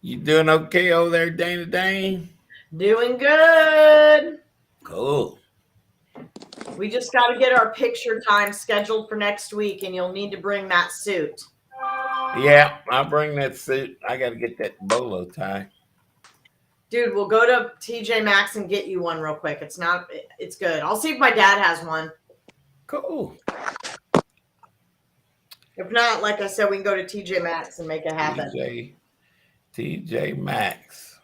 You doing okay over there, Dana Dane? Doing good. Cool. We just got to get our picture time scheduled for next week, and you'll need to bring that suit. Yeah, I'll bring that suit. I got to get that bolo tie. Dude, we'll go to TJ Maxx and get you one real quick. It's good. I'll see if my dad has one. Cool. If not, like I said, we can go to TJ Maxx and make it happen. TJ Maxx.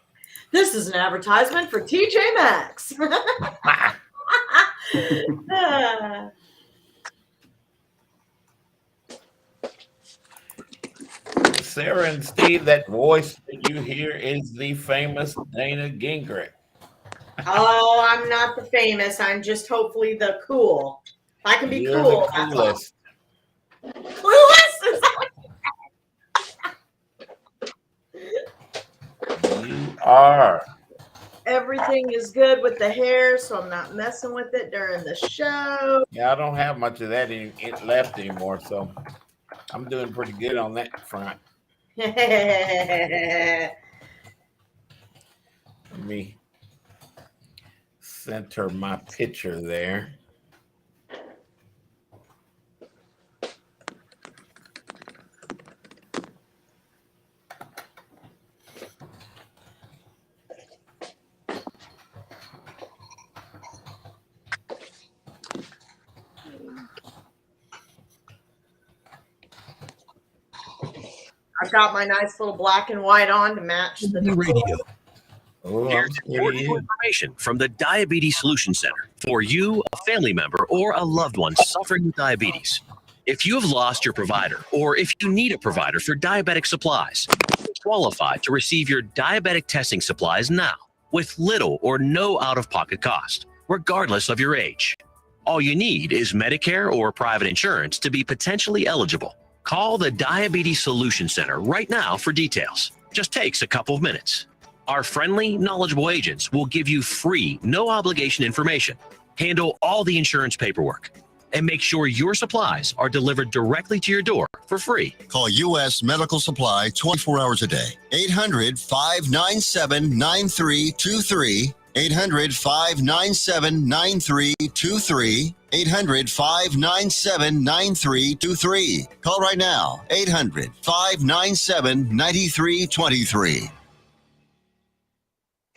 This is an advertisement for TJ Maxx. Sarah and Steve, that voice that you hear is the famous Dana Gingerich. Oh, I'm not the famous. I'm just hopefully the cool. I can be You're cool. the coolest. Clueless? Is that what you are. Everything is good with the hair, so I'm not messing with it during the show. Yeah, I don't have much of that left anymore, so I'm doing pretty good on that front. Let me center my picture there. I've got my nice little black and white on to match the radio. Here's important information from the Diabetes Solution Center for you, a family member, or a loved one suffering with diabetes. If you have lost your provider, or if you need a provider for diabetic supplies, qualify to receive your diabetic testing supplies now with little or no out-of-pocket cost, regardless of your age. All you need is Medicare or private insurance to be potentially eligible. Call the Diabetes Solution Center right now for details. Just takes a couple of minutes. Our friendly, knowledgeable agents will give you free, no obligation information, handle all the insurance paperwork, and make sure your supplies are delivered directly to your door for free. Call U.S. Medical Supply 24 hours a day. 800-597-9323. 800-597-9323. 800-597-9323. Call right now. 800-597-9323.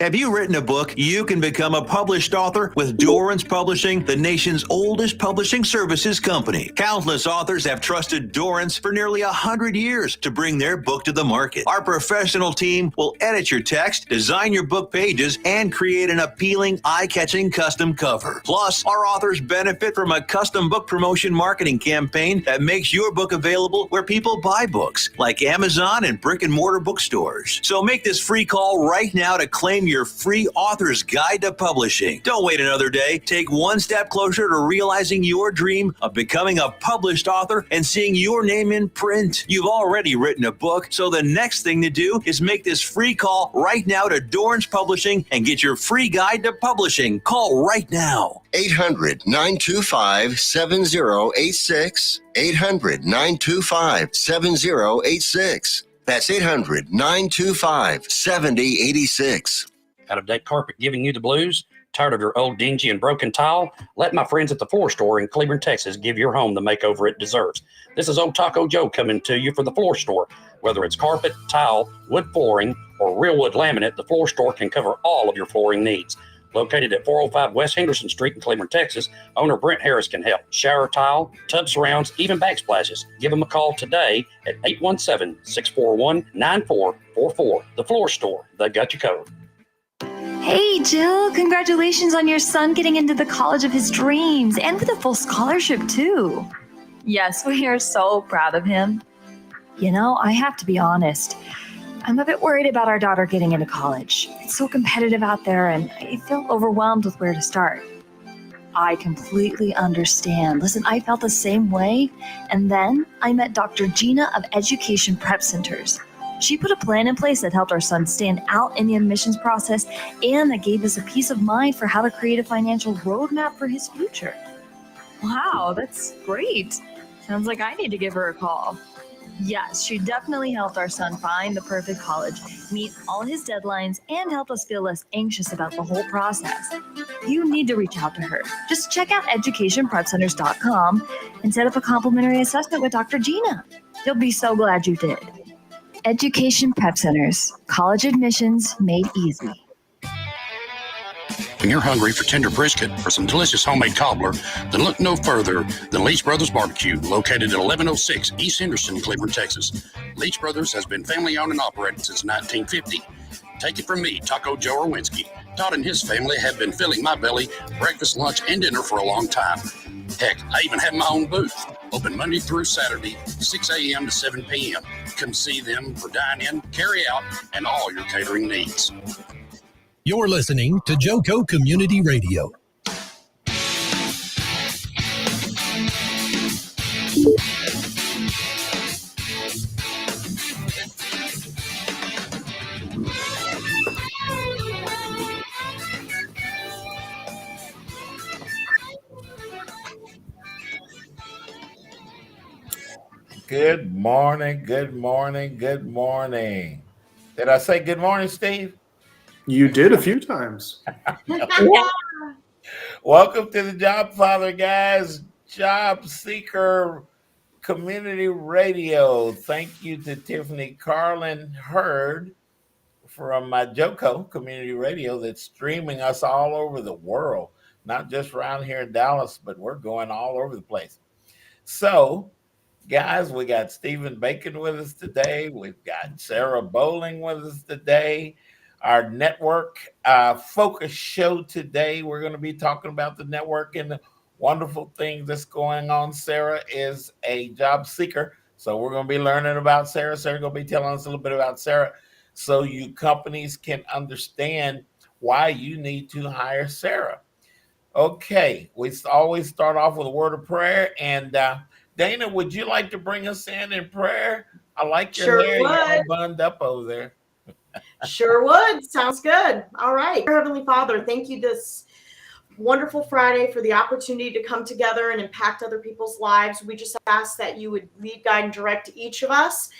Have you written a book? You can become a published author with Dorrance Publishing, the nation's oldest publishing services company. Countless authors have trusted Dorrance for nearly 100 years to bring their book to the market. Our professional team will edit your text, design your book pages, and create an appealing, eye-catching custom cover. Plus, our authors benefit from a custom book promotion marketing campaign that makes your book available where people buy books, like Amazon and brick-and-mortar bookstores. So make this free call right now to claim your free author's guide to publishing. Don't wait another day. Take one step closer to realizing your dream of becoming a published author and seeing your name in print. You've already written a book, so the next thing to do is make this free call right now to Dorrance Publishing and get your free guide to publishing. Call right now. 800-925-7086. 800-925-7086. That's 800-925-7086. Out-of-date carpet giving you the blues? Tired of your old dingy and broken tile? Let my friends at the Floor Store in Cleburne, Texas give your home the makeover it deserves. This is Old Taco Joe coming to you for the Floor Store. Whether it's carpet, tile, wood flooring, or real wood laminate, the Floor Store can cover all of your flooring needs. Located at 405 West Henderson Street in Cleburne, Texas, owner Brent Harris can help. Shower tile, tub surrounds, even backsplashes. Give them a call today at 817-641-9444. The Floor Store, they got you covered. Hey, Jill, congratulations on your son getting into the college of his dreams and with a full scholarship, too. Yes, we are so proud of him. You know, I have to be honest. I'm a bit worried about our daughter getting into college. It's so competitive out there, and I feel overwhelmed with where to start. I completely understand. Listen, I felt the same way, and then I met Dr. Gina of Education Prep Centers. She put a plan in place that helped our son stand out in the admissions process and that gave us a peace of mind for how to create a financial roadmap for his future. Wow, that's great. Sounds like I need to give her a call. Yes, she definitely helped our son find the perfect college, meet all his deadlines, and help us feel less anxious about the whole process. You need to reach out to her. Just check out educationprepcenters.com and set up a complimentary assessment with Dr. Gina. You'll be so glad you did. Education Prep Centers, college admissions made easy. When you're hungry for tender brisket or some delicious homemade cobbler, then look no further than Leech Brothers Barbecue, located at 1106 East Henderson, Cleveland, Texas. Leech Brothers has been family owned and operated since 1950. Take it from me, Taco Joe Orwinski. Todd and his family have been filling my belly breakfast, lunch, and dinner for a long time. Heck, I even have my own booth, open Monday through Saturday, 6 a.m. to 7 p.m. Come see them for dine-in, carry-out, and all your catering needs. You're listening to Joco Community Radio. Good morning, good morning, good morning. Did I say good morning, Steve? You did a few times. Welcome to the Jobfather, guys. Jobseeker Community Radio. Thank you to Tiffany Carlin Hurd from Joco Community Radio that's streaming us all over the world, not just around here in Dallas, but we're going all over the place. So, guys, we got Stephen Bacon with us today. We've got Sara Bowling with us today. Our network focus show today, we're going to be talking about the network and the wonderful things that's going on. Sara is a job seeker, so we're going to be learning about Sara. Sara's going to be telling us a little bit about Sara so you companies can understand why you need to hire Sara. Okay, we always start off with a word of prayer, and Dana, would you like to bring us in prayer? I like your hair. You're all bunned up over there. Sure would. Sounds good. All right. Heavenly Father, thank you this wonderful Friday for the opportunity to come together and impact other people's lives. We just ask that you would lead, guide, and direct each of us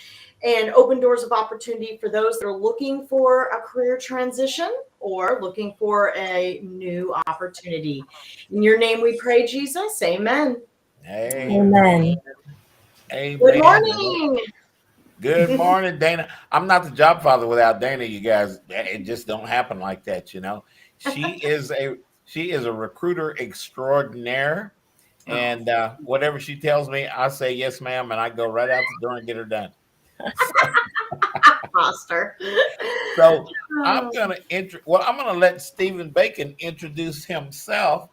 and open doors of opportunity for those that are looking for a career transition or looking for a new opportunity. In your name we pray, Jesus. Amen. Amen. Amen. Good morning. Good morning, Dana. I'm not the Jobfather without Dana, you guys. It just don't happen like that, you know. She is a recruiter extraordinaire, and whatever she tells me, I say yes, ma'am, and I go right out the door and get her done. Foster. So I'm gonna let Stephen Bacon introduce himself.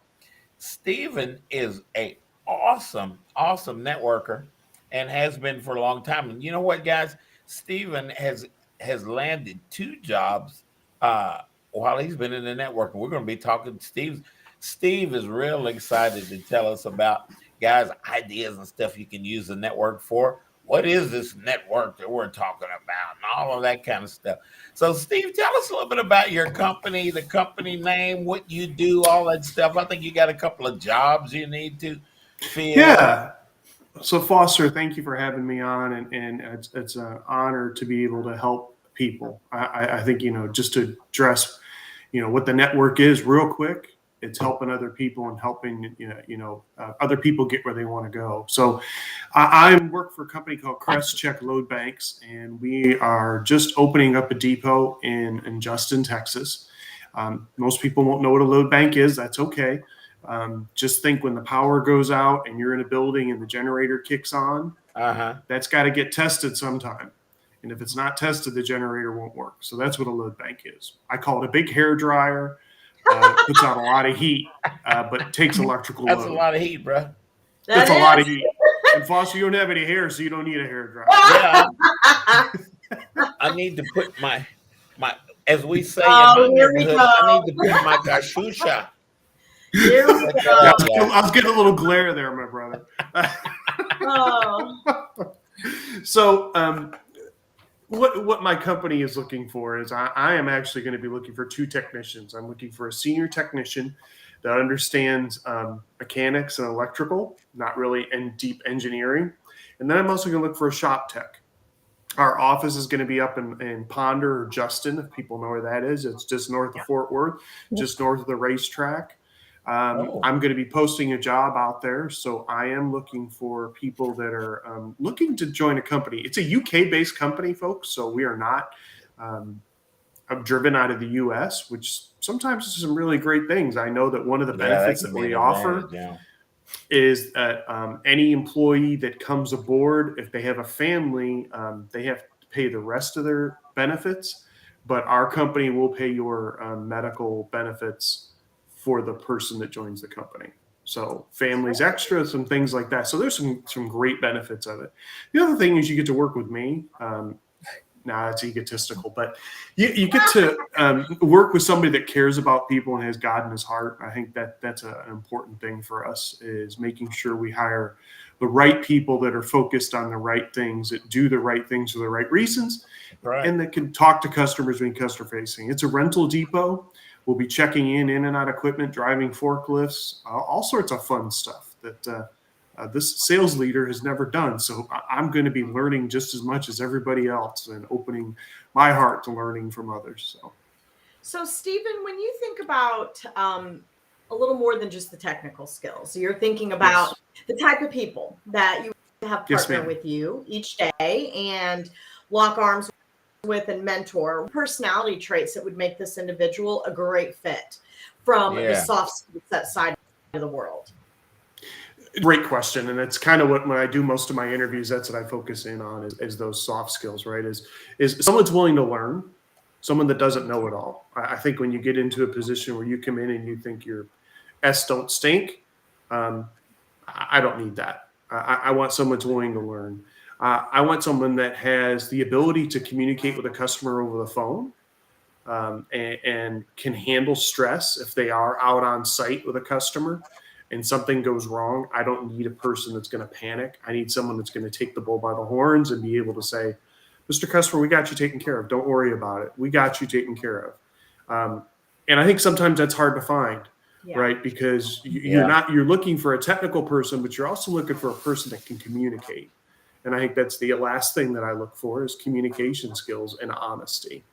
Stephen is a awesome networker and has been for a long time. And you know what, guys? Stephen has landed 2 jobs while he's been in the network. And we're going to be talking to Steve is real excited to tell us about, guys, ideas and stuff you can use the network for. What is this network that we're talking about and all of that kind of stuff. So, Steve, tell us a little bit about your company, the company name, what you do, all that stuff. I think you got a couple of jobs you need to fill. Yeah. So, Foster, thank you for having me on, and it's an honor to be able to help people. I think, just to address, what the network is real quick. It's helping other people and helping, other people get where they want to go. So I work for a company called Crest Check Load Banks, and we are just opening up a depot in Justin, Texas. Most people won't know what a load bank is. That's okay. Just think when the power goes out and you're in a building and the generator kicks on, that's got to get tested sometime. And if it's not tested, the generator won't work. So that's what a load bank is. I call it a big hair dryer. Puts out a lot of heat, but takes electrical load. That's a lot of heat, bro. That's a lot of heat. And Foster, you don't have any hair, so you don't need a hair dryer. Yeah. I need to put my as we say in my neighborhood, I need to put my kashusha. Here we go. I was getting a little glare there, my brother. So what my company is looking for is I am actually going to be looking for 2 technicians. I'm looking for a senior technician that understands mechanics and electrical, not really in deep engineering. And then I'm also going to look for a shop tech. Our office is going to be up in Ponder or Justin, if people know where that is. It's just north of Fort Worth, just north of the racetrack. I'm going to be posting a job out there. So I am looking for people that are looking to join a company. It's a UK-based company, folks. So we are not driven out of the US, which sometimes is some really great things. I know that one of the benefits that we offer is that any employee that comes aboard, if they have a family, they have to pay the rest of their benefits, but our company will pay your medical benefits for the person that joins the company. So families extra, some things like that. So there's some great benefits of it. The other thing is you get to work with me. Now it's egotistical, but you get to work with somebody that cares about people and has God in his heart. I think that's an important thing for us, is making sure we hire the right people that are focused on the right things, that do the right things for the right reasons, and that can talk to customers when customer facing. It's a rental depot. We'll be checking in and out equipment, driving forklifts, all sorts of fun stuff that this sales leader has never done. So I'm going to be learning just as much as everybody else and opening my heart to learning from others. So Stephen, when you think about a little more than just the technical skills, you're thinking about the type of people that you have partner with you each day and lock arms with and mentor, personality traits that would make this individual a great fit from the soft skill side of the world. Great question. And it's kind of what, when I do most of my interviews, that's what I focus in on is those soft skills, right? Is someone's willing to learn, someone that doesn't know it all. I think when you get into a position where you come in and you think your S don't stink, I don't need that. I want someone that's willing to learn. I want someone that has the ability to communicate with a customer over the phone and can handle stress if they are out on site with a customer and something goes wrong. I don't need a person that's going to panic. I need someone that's going to take the bull by the horns and be able to say, Mr. Customer, we got you taken care of. Don't worry about it. We got you taken care of. And I think sometimes that's hard to find, right? Because you're looking for a technical person, but you're also looking for a person that can communicate. And I think that's the last thing that I look for is communication skills and honesty.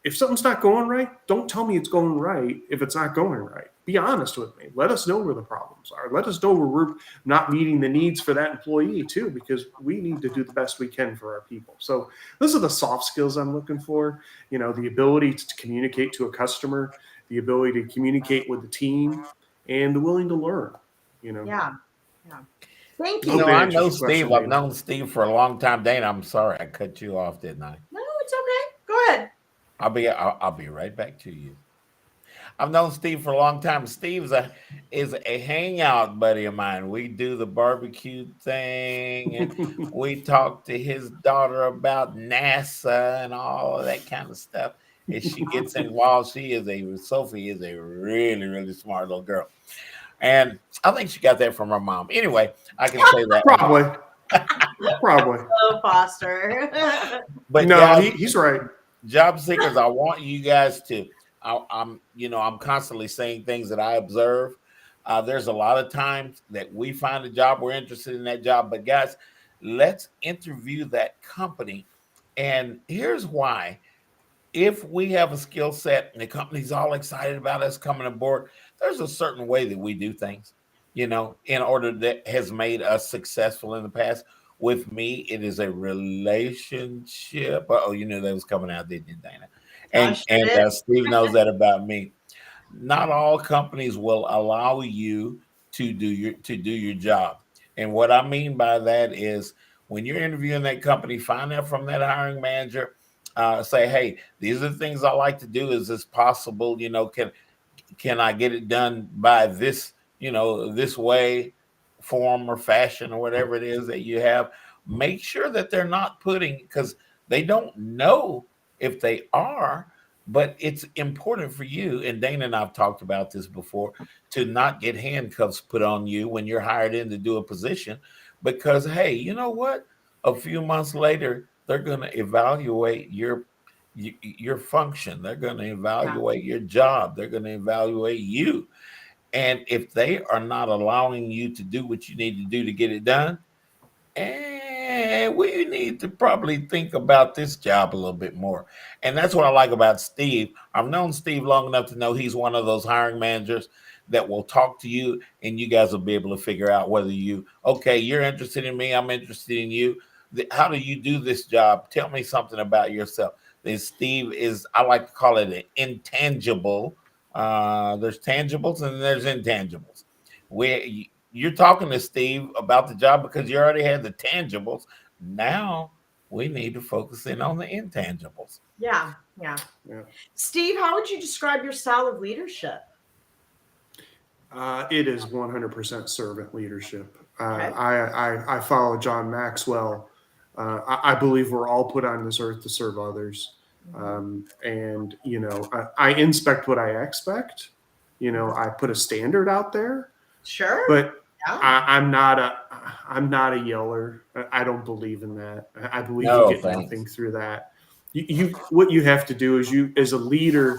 If something's not going right, don't tell me it's going right if it's not going right. Be honest with me. Let us know where the problems are. Let us know where we're not meeting the needs for that employee too, because we need to do the best we can for our people. So those are the soft skills I'm looking for. You know, the ability to communicate to a customer, the ability to communicate with the team, and the willing to learn, you know. Yeah. Thank you. You know, I know Steve. I've known Steve for a long time. Dana, I'm sorry I cut you off, didn't I? No, it's okay. Go ahead. I'll be right back to you. I've known Steve for a long time. Steve is a hangout buddy of mine. We do the barbecue thing, and we talk to his daughter about NASA and all of that kind of stuff. As she gets involved, Sophie is a really, really smart little girl. And I think she got that from her mom. Anyway, I can say that. Probably. Hello, Foster. But no, guys, he's right. Job seekers, I want you guys to, I'm constantly saying things that I observe. There's a lot of times that we find a job, we're interested in that job, but guys, let's interview that company. And here's why. If we have a skill set and the company's all excited about us coming aboard, there's a certain way that we do things, in order that has made us successful in the past. With me, it is a relationship. You knew that was coming out, didn't you, Dana? And Steve knows that about me. Not all companies will allow you to do your job. And what I mean by that is when you're interviewing that company, find out from that hiring manager, say, hey, these are the things I like to do. Is this possible? Can I get it done by this, this way, form or fashion or whatever it is that you have? Make sure that they're not putting, because they don't know if they are, but it's important for you, and Dana and I've talked about this before, to not get handcuffs put on you when you're hired in to do a position, because, hey, you know what? A few months later, they're going to evaluate your function. They're going to evaluate your job. They're going to evaluate you. And if they are not allowing you to do what you need to do to get it done, we need to probably think about this job a little bit more. And that's what I like about Steve. I've known Steve long enough to know he's one of those hiring managers that will talk to you, and you guys will be able to figure out whether you're interested in me, I'm interested in you. How do you do this job? Tell me something about yourself. Steve is, I like to call it an intangible. There's tangibles and there's intangibles. You're talking to Steve about the job because you already had the tangibles. Now we need to focus in on the intangibles. Yeah. Steve, how would you describe your style of leadership? It is 100% servant leadership. Okay. I follow John Maxwell. I believe we're all put on this earth to serve others. And, I inspect what I expect. I put a standard out there. Sure. But Yeah. I'm not a yeller. I don't believe in that. I believe you get nothing through that. What you have to do is as a leader,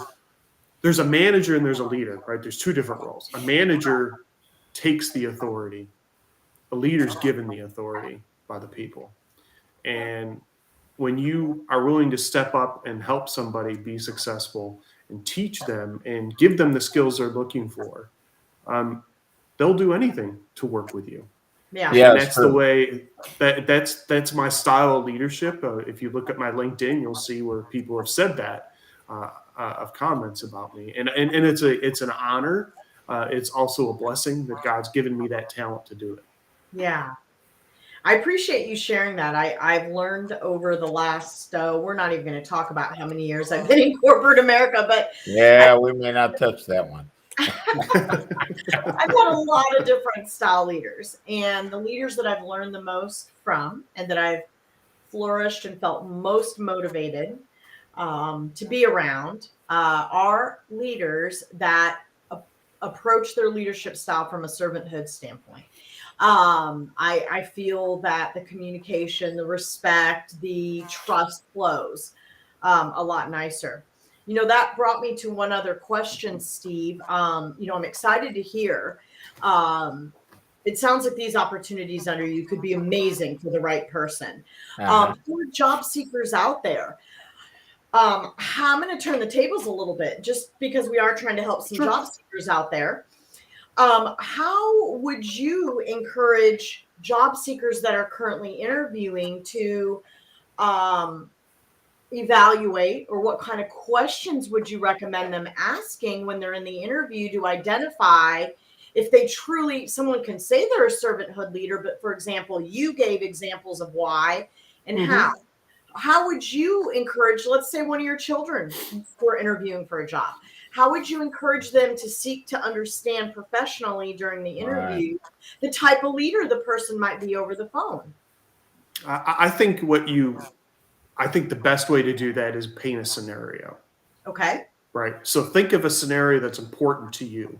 there's a manager and there's a leader, right? There's two different roles. A manager takes the authority. A leader's given the authority by the people. And when you are willing to step up and help somebody be successful and teach them and give them the skills they're looking for, they'll do anything to work with you. Yeah. And that's the way that's my style of leadership. If you look at my LinkedIn, you'll see where people have said that of comments about me. And it's an honor. It's also a blessing that God's given me that talent to do it. Yeah. I appreciate you sharing that. I've learned over the last, we're not even going to talk about how many years I've been in corporate America, but we may not touch that one. I've had a lot of different style leaders, and the leaders that I've learned the most from and that I've flourished and felt most motivated to be around are leaders that approach their leadership style from a servanthood standpoint. I feel that the communication, the respect, the trust flows a lot nicer. That brought me to one other question, Steve. I'm excited to hear. It sounds like these opportunities under you could be amazing for the right person. For job seekers out there, I'm going to turn the tables a little bit just because we are trying to help some job seekers out there. How would you encourage job seekers that are currently interviewing to evaluate, or what kind of questions would you recommend them asking when they're in the interview to identify if they truly, someone can say they're a servanthood leader, but for example, you gave examples of why and how would you encourage, let's say one of your children were interviewing for a job, how would you encourage them to seek to understand professionally during the interview the type of leader the person might be over the phone? I think the best way to do that is paint a scenario. Okay. Right. So think of a scenario that's important to you,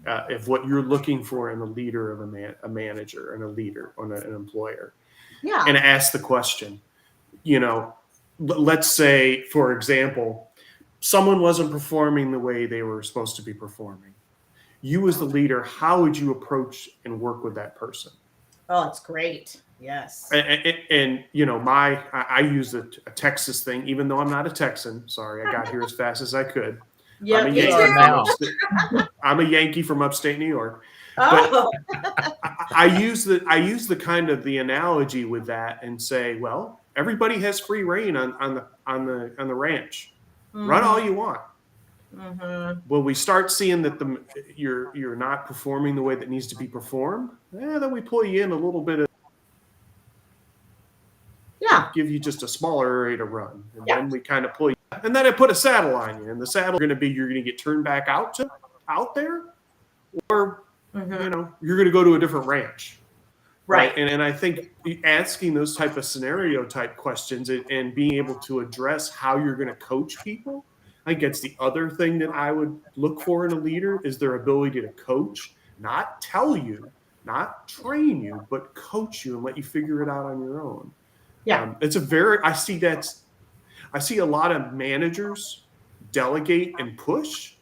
of what you're looking for in a leader, of a manager, and a leader, or an employer. Yeah. And ask the question. Let's say, for example, someone wasn't performing the way they were supposed to be performing. You as the leader, how would you approach and work with that person? Oh, that's great. Yes. And I use a Texas thing, even though I'm not a Texan. Sorry, I got here as fast as I could. Yeah, I'm a Yankee from upstate New York. Oh. But I use the kind of the analogy with that and say, well, everybody has free reign on the ranch. Run all you want. When we start seeing that you're not performing the way that needs to be performed, then we pull you in a little bit of. Give you just a smaller area to run, and then we kind of pull you, and then I put a saddle on you, and the saddle you're going to get turned back out there, or you're going to go to a different ranch, right? And I think asking those type of scenario type questions and being able to address how you're going to coach people, I think that's the other thing that I would look for in a leader is their ability to coach, not tell you, not train you, but coach you and let you figure it out on your own. Yeah. I see a lot of managers delegate and push.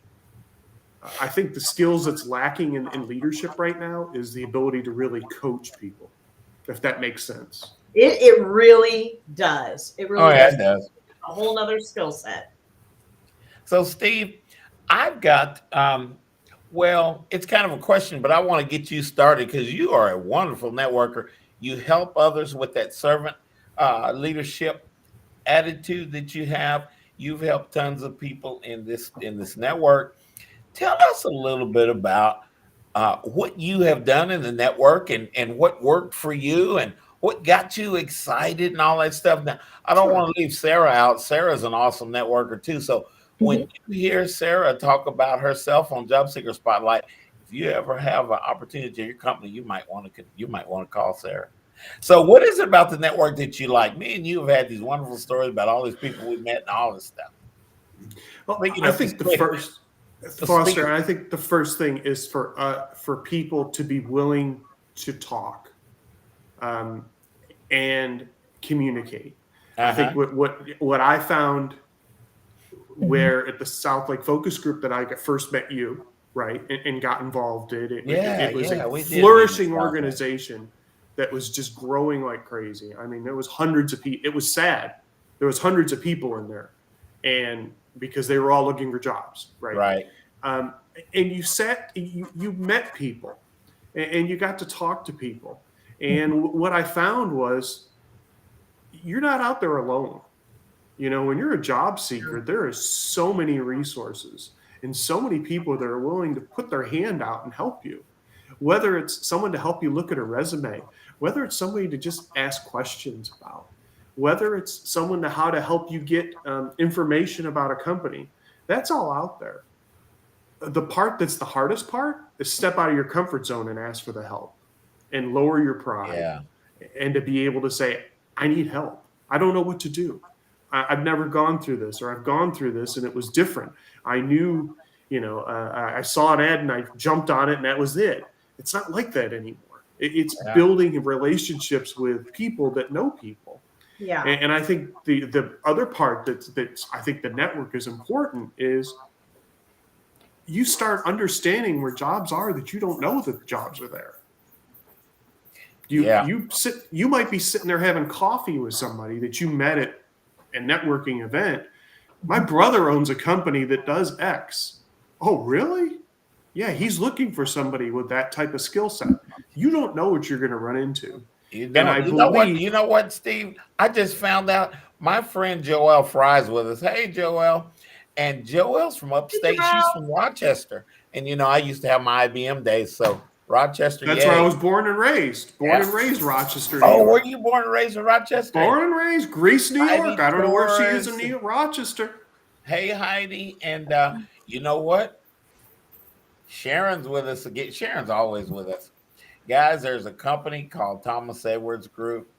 I think the skills that's lacking in leadership right now is the ability to really coach people, if that makes sense. It really does. It Oh really yeah, does. it does. A whole nother skill set. So, Steve, I've got, well, it's kind of a question, but I want to get you started because you are a wonderful networker. You help others with that servant leadership attitude that you have. You've helped tons of people in this network. Tell us a little bit about what you have done in the network and what worked for you and what got you excited and all that stuff. Now, I don't want to leave Sara out. Sara's an awesome networker too. So when you hear Sara talk about herself on Jobseeker Spotlight, if you ever have an opportunity in your company, you might want to call Sara. So what is it about the network that you like? Me and you have had these wonderful stories about all these people we met and all this stuff. Well, Speaking I of think the perspective, first, Foster, I think the first thing is for people to be willing to talk and communicate. I think what I found where at the South Lake Focus Group that I first met you, right, and got involved in it was a flourishing organization that was just growing like crazy. I mean, there was hundreds of people. It was sad. There was hundreds of people in there, and because they were all looking for jobs, right? Right. And you met people, and you got to talk to people. And what I found was you're not out there alone. You know, when you're a job seeker, there are so many resources and so many people that are willing to put their hand out and help you. Whether it's someone to help you look at a resume, whether it's somebody to just ask questions about, whether it's someone to how to help you get information about a company, that's all out there. The part that's the hardest part is step out of your comfort zone and ask for the help and lower your pride and to be able to say, I need help. I don't know what to do. I've never gone through this, or I've gone through this and it was different. I knew, I saw an ad and I jumped on it and that was it. It's not like that anymore. It's building relationships with people that know people. Yeah. And I think the other part that's I think the network is important is you start understanding where jobs are that you don't know that the jobs are there. You might be sitting there having coffee with somebody that you met at a networking event. My brother owns a company that does X. Oh, really? Yeah, he's looking for somebody with that type of skill set. You don't know what you're going to run into. You know what, Steve? I just found out my friend Joelle Fry's with us. Hey, Joelle. And Joelle's from upstate. She's from Rochester. And, I used to have my IBM days. So Rochester. That's where I was born and raised. Born and raised Rochester. Oh, were you born and raised in Rochester? Born and raised, Greece, New York. I don't know where she is in New York, Rochester. Hey, Heidi. And you know what? Sharon's with us again. Sharon's always with us. Guys, there's a company called Thomas Edwards Group.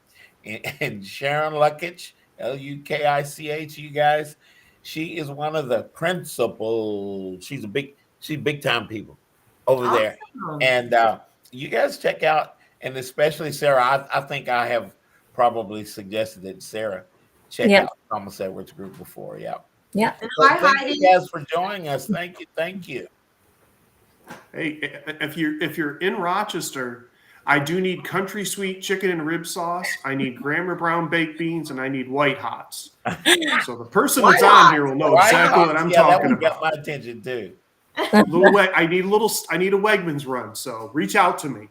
And Sharon Luckich, Lukich, you guys, she is one of the principals. She's big time people over there. And you guys check out, and especially Sara, I think I have probably suggested that Sara check out Thomas Edwards Group before. Yeah. So thank you guys for joining us. Thank you. Hey, if you're in Rochester, I do need country sweet chicken and rib sauce. I need Grandma Brown baked beans, and I need White Hots. So the person that's on here will know exactly what I'm talking about. Got my attention too. I need a Wegmans run. So reach out to me.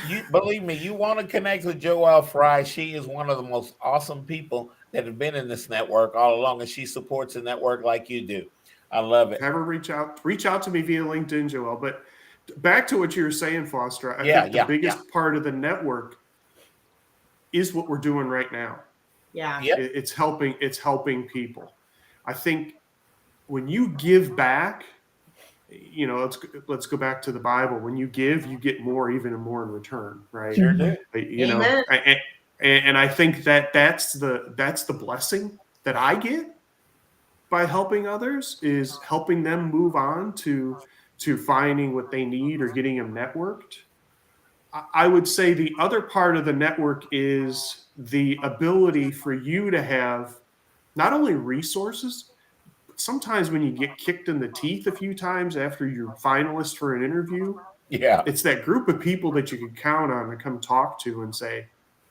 You believe me, you want to connect with Joelle Fry. She is one of the most awesome people that have been in this network all along, and she supports the network like you do. I love it. Have her reach out to me via LinkedIn, Joelle. But back to what you were saying, Foster. I think the biggest part of the network is what we're doing right now. Yeah. It's helping people. I think when you give back, let's go back to the Bible. When you give, you get more, even more in return, right? Sure do. And I think that's the blessing that I get by helping others, is helping them move on to finding what they need or getting them networked. I would say the other part of the network is the ability for you to have not only resources, but sometimes when you get kicked in the teeth a few times after you're finalist for an interview, it's that group of people that you can count on to come talk to and say,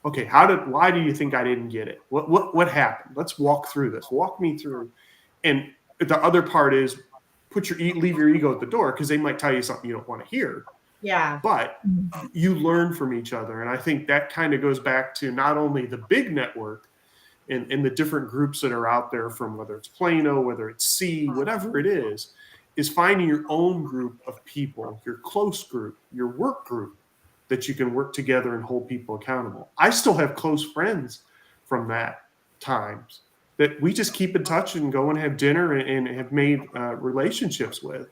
Okay, why do you think I didn't get it? What happened? Let's walk through this. Walk me through. And the other part is leave your ego at the door, because they might tell you something you don't want to hear. Yeah. But you learn from each other. And I think that kind of goes back to not only the big network and the different groups that are out there, from whether it's Plano, whether it's C, whatever it is finding your own group of people, your close group, your work group, that you can work together and hold people accountable. I still have close friends from that times that we just keep in touch and go and have dinner and have made relationships with.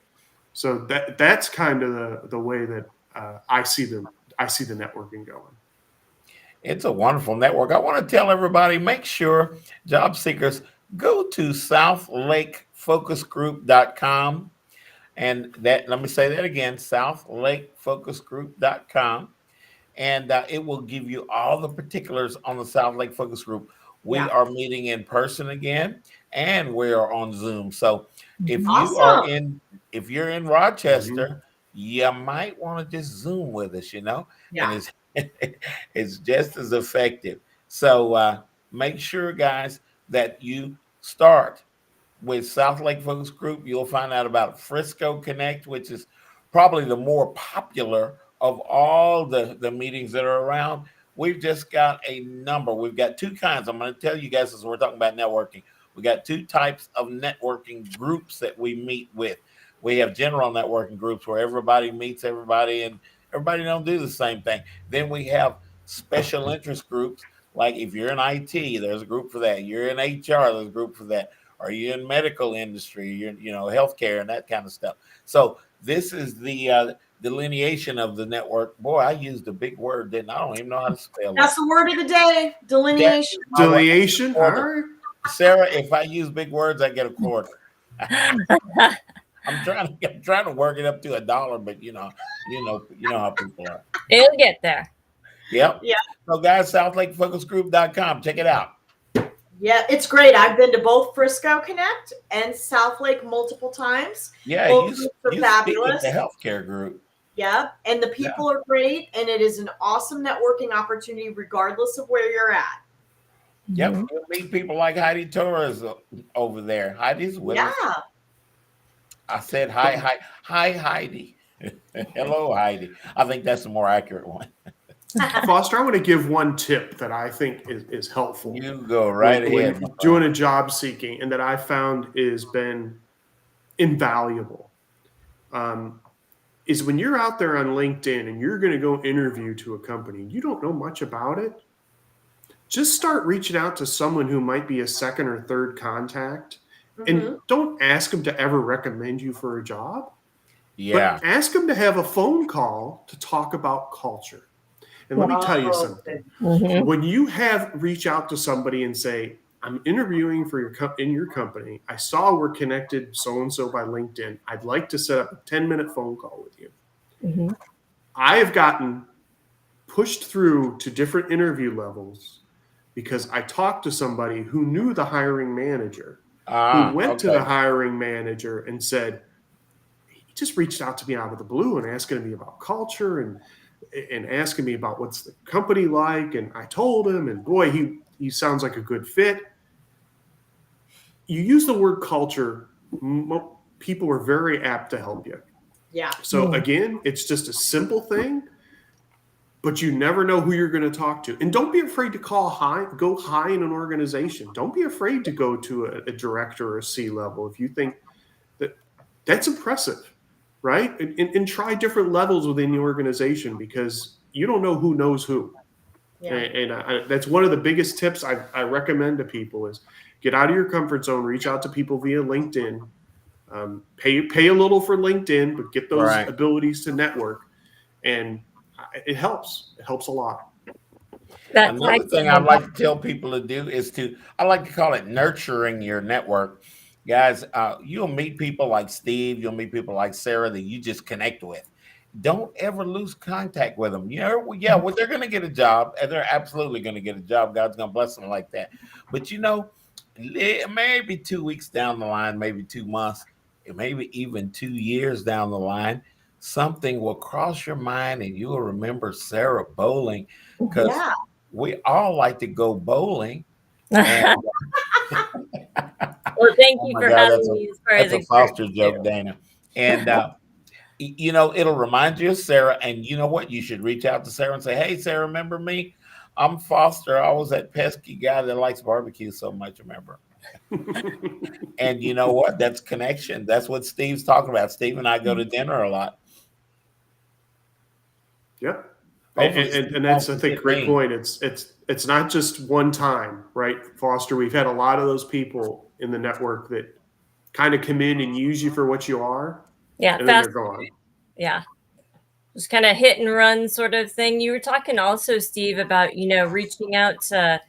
So that's kind of the way that I see the networking going. It's a wonderful network. I want to tell everybody, make sure, job seekers, go to southlakefocusgroup.com. And let me say that again, southlakefocusgroup.com. And it will give you all the particulars on the South Lake Focus Group. We are meeting in person again, and we are on Zoom. So if you're in Rochester, you might want to just Zoom with us, and it's just as effective. So make sure, guys, that you start with South Lake Focus Group. You'll find out about Frisco Connect, which is probably the more popular of all the meetings that are around. We've just got a number. We've got two kinds. I'm going to tell you guys, as we're talking about networking, we got two types of networking groups that we meet with. We have general networking groups where everybody meets everybody and everybody don't do the same thing. Then we have special interest groups. Like if you're in IT, there's a group for that. You're in HR, there's a group for that. Are you in medical industry? You're, healthcare and that kind of stuff. So this is the delineation of the network. Boy, I used a big word, didn't I? I don't even know how to spell it. That's the word of the day. Delineation. Delineation. All right. Sarah, if I use big words, I get a quarter. I'm trying to work it up to $1, but you know how people are. It'll get there. Yep. Yeah. So guys, southlakefocusgroup.com. Check it out. Yeah, it's great. I've been to both Frisco Connect and South Lake multiple times. Yeah, both you fabulous. The healthcare group. Yeah, and the people are great, and it is an awesome networking opportunity regardless of where you're at. Yep, you'll meet people like Heidi Torres over there. Heidi's with us. I said hi, Heidi. Hello, Heidi. I think that's the more accurate one. Foster, I want to give one tip that I think is helpful. You go right ahead. When doing a job seeking, and that I found has been invaluable, is when you're out there on LinkedIn and you're going to go interview to a company, you don't know much about it, just start reaching out to someone who might be a second or third contact, and don't ask them to ever recommend you for a job. Yeah. But ask them to have a phone call to talk about culture. And let me tell you something. When you reach out to somebody and say, I'm interviewing for in your company. I saw we're connected so-and-so by LinkedIn. I'd like to set up a 10-minute phone call with you. I have gotten pushed through to different interview levels because I talked to somebody who knew the hiring manager, who went to the hiring manager and said, he just reached out to me out of the blue and asking me about culture and asking me about what's the company like. And I told him, and boy, he sounds like a good fit. You use the word culture, people are very apt to help you. Yeah. So again, it's just a simple thing, but you never know who you're going to talk to. And don't be afraid to go high in an organization. Don't be afraid to go to a director or a C-level if you think that's impressive. Right? And try different levels within the organization, because you don't know who knows who. Yeah. And that's one of the biggest tips I recommend to people is get out of your comfort zone, reach out to people via LinkedIn, pay a little for LinkedIn, but get those abilities to network. And it helps. It helps a lot. Another thing I'd like to tell people to do is I like to call it nurturing your network. Guys, you'll meet people like Steve. You'll meet people like Sara that you just connect with. Don't ever lose contact with them. They're going to get a job, and they're absolutely going to get a job. God's going to bless them like that. But, maybe 2 weeks down the line, maybe 2 months, maybe even 2 years down the line, something will cross your mind, and you will remember Sarah Bowling. Because we all like to go bowling. And, Well, thank oh you my for God, having me as far as that's a Foster experience joke, too. Dana. And it'll remind you of Sarah. And you know what? You should reach out to Sarah and say, "Hey, Sarah, remember me? I'm Foster. I was that pesky guy that likes barbecue so much. Remember?" And you know what? That's connection. That's what Steve's talking about. Steve and I go to dinner a lot. Yep. Hopefully And that's, I think, great point. It's not just one time, right, Foster? We've had a lot of those people in the network that kind of come in and use you for what you are. Yeah, and then they're gone. Yeah. Just kind of hit and run sort of thing. You were talking also, Steve, about, reaching out to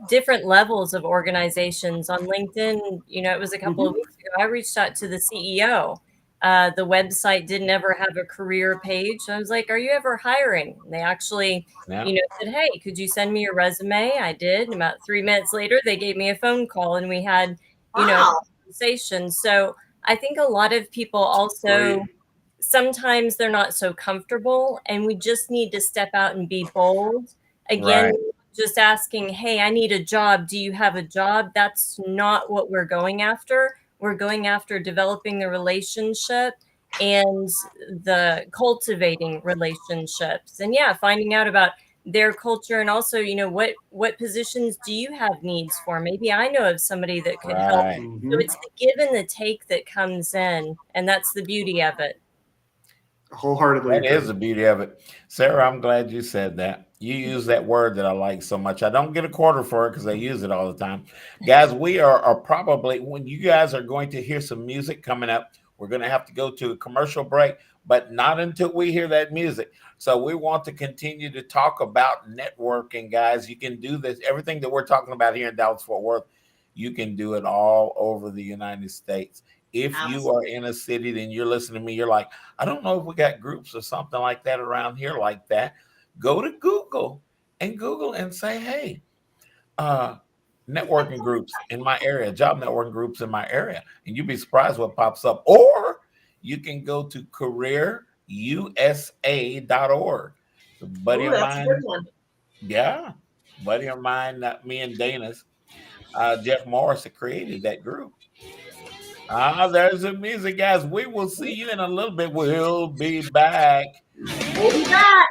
different levels of organizations on LinkedIn. It was a couple of weeks ago. I reached out to the CEO. The website didn't ever have a career page. I was like, "Are you ever hiring?" And they actually, said, "Hey, could you send me your resume?" I did. And about 3 minutes later, they gave me a phone call and we had, a conversation. So I think a lot of people also, sometimes they're not so comfortable, and we just need to step out and be bold. Again, just asking, "Hey, I need a job. Do you have a job?" That's not what we're going after. We're going after developing the relationship and the cultivating relationships, and finding out about their culture, and also, what positions do you have needs for? Maybe I know of somebody that could help. So it's the give and the take that comes in, and that's the beauty of it. Wholeheartedly That is the beauty of it. Sarah, I'm glad you said that. You use that word that I like so much. I don't get a quarter for it because I use it all the time. Guys, we are probably, when you guys are going to hear some music coming up, we're going to have to go to a commercial break, but not until we hear that music. So we want to continue to talk about networking, guys. You can do this. Everything that we're talking about here in Dallas-Fort Worth, you can do it all over the United States. If you are in a city, then you're listening to me, you're like, "I don't know if we got groups or something like that around here like that." Go to Google and say, "Hey, networking groups in my area, job networking groups in my area." And you'd be surprised what pops up. Or you can go to careerusa.org. A buddy of That's a good mine, one. buddy of mine, me and Dana's, Jeff Morris, had created that group. There's the music, guys. We will see you in a little bit. We'll be back. We'll be back.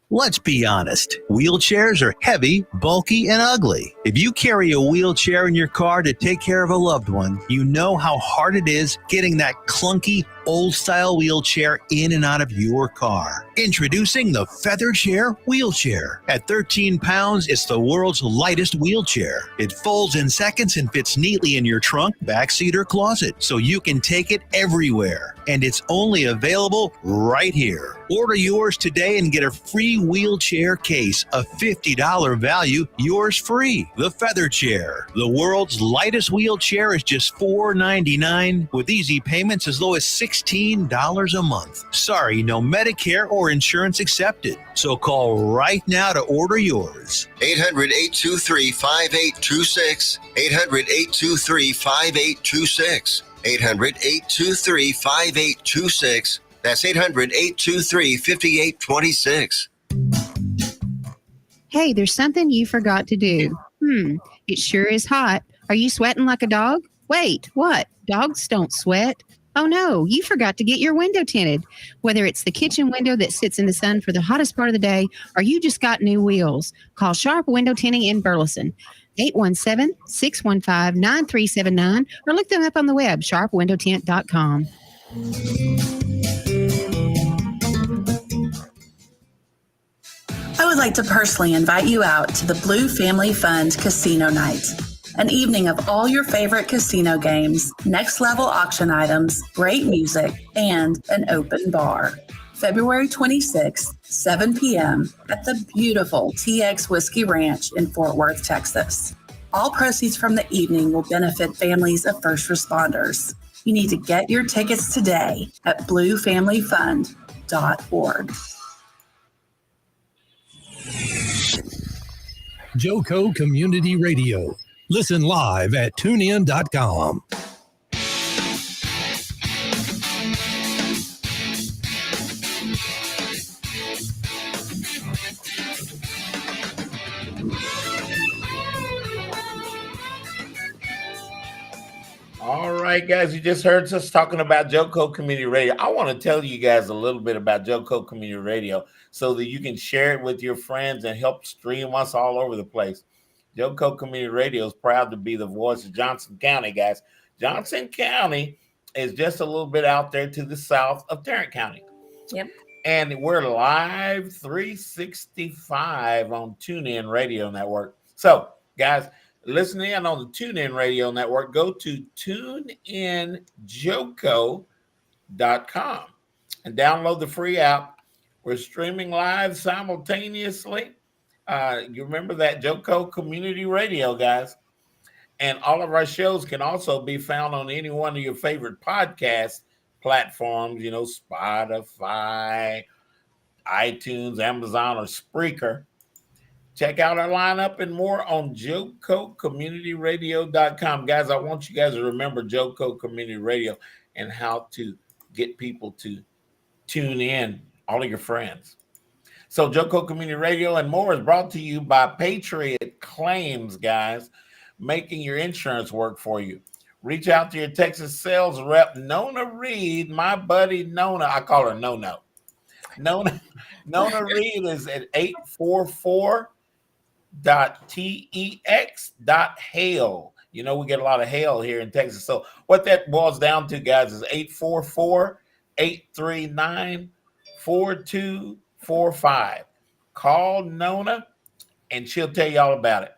Let's be honest. Wheelchairs are heavy, bulky, and ugly. If you carry a wheelchair in your car to take care of a loved one, you know how hard it is getting that clunky, old-style wheelchair in and out of your car. Introducing the Feathershare Wheelchair. At 13 pounds, it's the world's lightest wheelchair. It folds in seconds and fits neatly in your trunk, backseat, or closet, so you can take it everywhere. And it's only available right here. Order yours today and get a free wheelchair case, a $50 value, yours free. The Feather Chair. The world's lightest wheelchair is just $4.99 with easy payments as low as $16 a month. Sorry, no Medicare or insurance accepted. So call right now to order yours. 800-823-5826. 800-823-5826. 800-823-5826. That's 800-823-5826. Hey, there's something you forgot to do. It sure is hot. Are you sweating like a dog? Wait, what? Dogs don't sweat. Oh no, you forgot to get your window tinted. Whether it's the kitchen window that sits in the sun for the hottest part of the day, or you just got new wheels, call Sharp Window Tinting in Burleson. 817-615-9379, or look them up on the web, sharpwindowtint.com. I would like to personally invite you out to the Blue Family Fund Casino Night. An evening of all your favorite casino games, next level auction items, great music, and an open bar. February 26th, 7 p.m. at the beautiful TX Whiskey Ranch in Fort Worth, Texas. All proceeds from the evening will benefit families of first responders. You need to get your tickets today at bluefamilyfund.org. Joco Community Radio, Listen live at tunein.com. All right, guys, you just heard us talking about Joco Community Radio. I want to tell you guys a little bit about Joco Community Radio so that you can share it with your friends and help stream us all over the place. Joco Community Radio is proud to be the voice of Johnson County, guys. Johnson County is just a little bit out there to the south of Tarrant County. Yep. And we're live 365 on TuneIn Radio Network. So, guys, listen in on the TuneIn Radio Network. Go to tuneinjoco.com and download the free app. We're streaming live simultaneously. You remember that Joco Community Radio, guys. And all of our shows can also be found on any one of your favorite podcast platforms, you know, Spotify, iTunes, Amazon, or Spreaker. Check out our lineup and more on jococommunityradio.com. Guys, I want you guys to remember Joco Community Radio and how to get people to tune in, all of your friends. So Joco Community Radio and more is brought to you by Patriot Claims, guys, making your insurance work for you. Reach out to your Texas sales rep, Nona Reed, my buddy Nona. I call her No-No. Nona Reed is at 844.tex.hail. You know, we get a lot of hail here in Texas. So what that boils down to, guys, is 844-839-4245. Call Nona and she'll tell you all about it.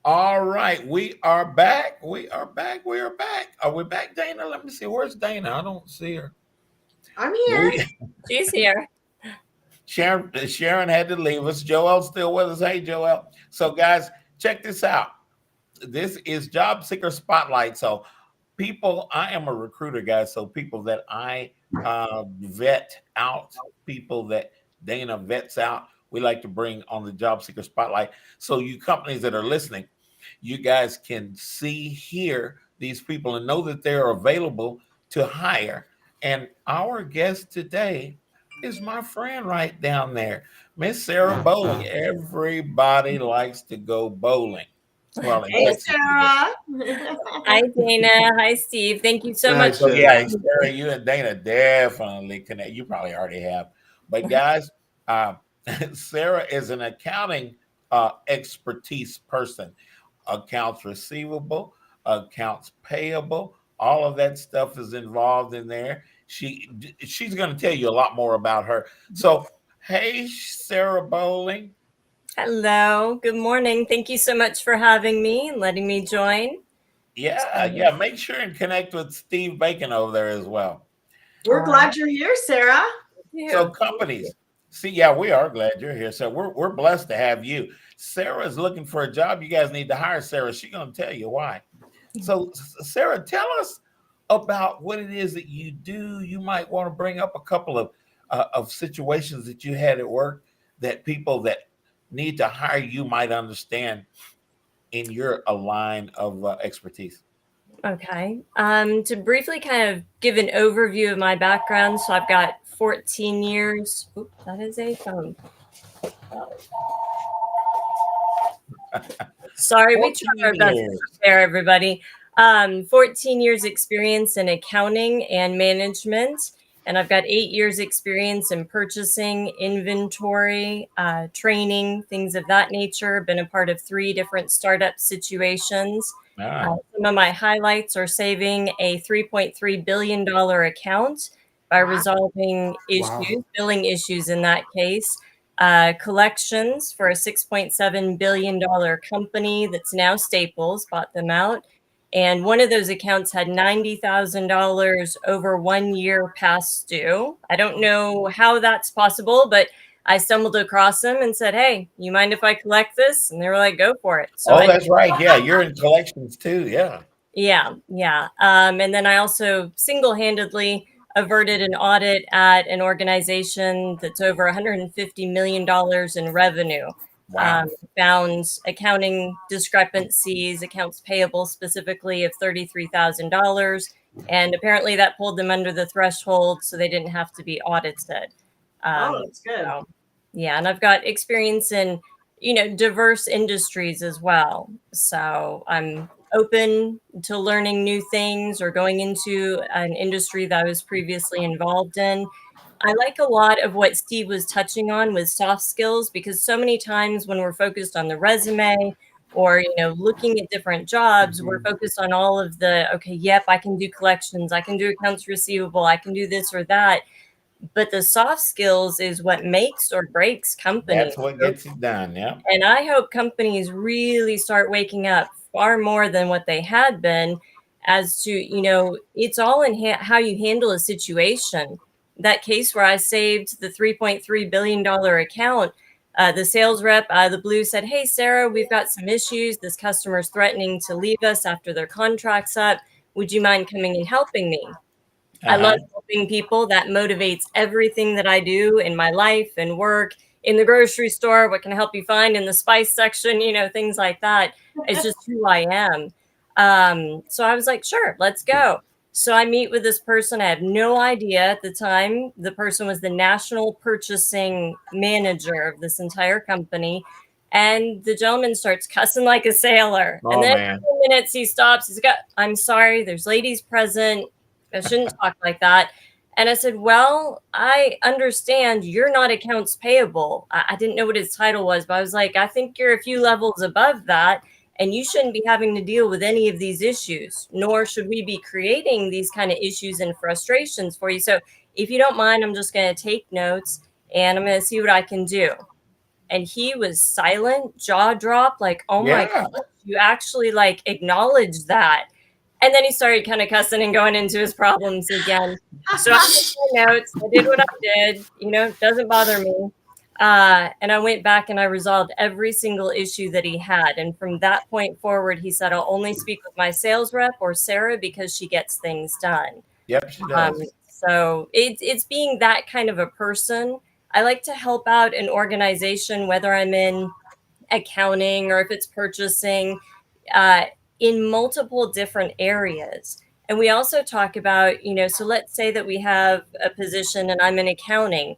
All right, we are back. We are back. Are we back, Dana? Let me see. Where's Dana? I don't see her. I'm here. She's here. Sharon had to leave us. Joel's still with us. Hey, Joel. So, guys, check this out. This is Job Seeker Spotlight. So, people, I am a recruiter, guys. So, people that I vet out, people that Dana vets out, we like to bring on the Job Seeker Spotlight. So, you companies that are listening, you guys can see, hear these people and know that they're available to hire. And our guest today is my friend right down there, Miss Sara Bowling. Everybody likes to go bowling. Well, hey, Sara. Hi, Dana. Hi, Steve. Thank you so much. So, yeah, Sara, you and Dana definitely connect. You probably already have. But, guys, Sara is an accounting expertise person. Accounts receivable, accounts payable, all of that stuff is involved in there. She's going to tell you a lot more about her. So, hey, Sara Bowling. Hello. Good morning. Thank you so much for having me and letting me join. Yeah. Make sure and connect with Steve Bacon over there as well. We're glad you're here, Sara. So, companies. See, yeah, we are glad you're here. So we're blessed to have you. Sara's looking for a job. You guys need to hire Sara. She's going to tell you why. So, Sara, tell us about what it is that you do. You might want to bring up a couple of situations that you had at work that people that need to hire you might understand in your line of expertise. Okay. To briefly kind of give an overview of my background. So I've got 14 years. Oops, that is a phone. Sorry, we try our best to prepare everybody. 14 years experience in accounting and management. And I've got 8 years experience in purchasing, inventory, training, things of that nature. Been a part of 3 different startup situations. Some of my highlights are saving a $3.3 billion account by resolving issues, billing issues in that case. Collections for a $6.7 billion company that's now Staples, bought them out. And one of those accounts had $90,000 over 1 year past due. I don't know how that's possible, but I stumbled across them and said, hey, you mind if I collect this? And they were like, go for it. So that's right. Yeah, you're in collections too. Yeah. Yeah. And then I also single-handedly averted an audit at an organization that's over $150 million in revenue. Wow. Found accounting discrepancies, accounts payable specifically of $33,000. And apparently that pulled them under the threshold, so they didn't have to be audited. That's good. So, yeah, and I've got experience in, diverse industries as well. So I'm open to learning new things or going into an industry that I was previously involved in. I like a lot of what Steve was touching on with soft skills, because so many times when we're focused on the resume or, looking at different jobs, we're focused on all of the, okay, yep, I can do collections, I can do accounts receivable, I can do this or that. But the soft skills is what makes or breaks companies. That's what gets it done. Yeah. And I hope companies really start waking up far more than what they had been, as to, it's all in how you handle a situation. That case where I saved the $3.3 billion account, the sales rep out of the blue said, "Hey, Sara, we've got some issues. This customer's threatening to leave us after their contract's up. Would you mind coming and helping me?" I love helping people. That motivates everything that I do in my life and work, in the grocery store. What can I help you find in the spice section? Things like that. It's just who I am. So I was like, sure, let's go. So I meet with this person. I have no idea at the time. The person was the national purchasing manager of this entire company. And the gentleman starts cussing like a sailor. Oh, and then man. in 2 minutes he stops. He's got, "I'm sorry, there's ladies present. I shouldn't talk like that." And I said, "Well, I understand you're not accounts payable." I didn't know what his title was, but I was like, "I think you're a few levels above that, and you shouldn't be having to deal with any of these issues, nor should we be creating these kind of issues and frustrations for you. So if you don't mind, I'm just going to take notes and I'm going to see what I can do." And he was silent, jaw dropped, like, "Oh my Yeah. God, you actually acknowledged that." And then he started kind of cussing and going into his problems again. So I took my notes. I did what I did. Doesn't bother me. And I went back and I resolved every single issue that he had. And from that point forward, he said, "I'll only speak with my sales rep or Sara because she gets things done." Yep, she does. So it's being that kind of a person. I like to help out an organization, whether I'm in accounting or if it's purchasing, in multiple different areas. And we also talk about, so let's say that we have a position and I'm in accounting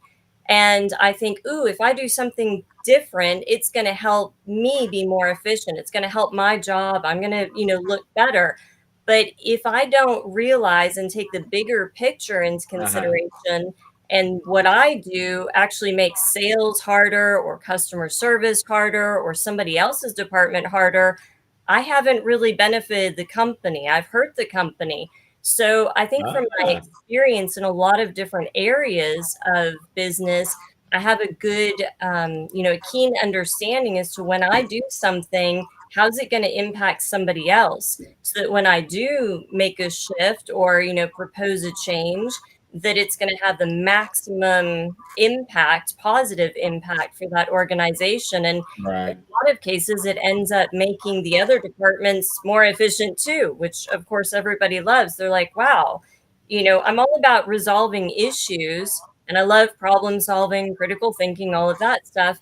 and I think, ooh, if I do something different, it's going to help me be more efficient. It's going to help my job. I'm going to, look better. But if I don't realize and take the bigger picture into consideration, and what I do actually makes sales harder or customer service harder or somebody else's department harder, I haven't really benefited the company. I've hurt the company. So I think from my experience in a lot of different areas of business, I have a good, a keen understanding as to when I do something, how's it going to impact somebody else? So that when I do make a shift or, propose a change, that it's going to have the maximum impact, positive impact for that organization. And Right. in a lot of cases, it ends up making the other departments more efficient too, which of course everybody loves. They're like, wow, I'm all about resolving issues and I love problem solving, critical thinking, all of that stuff.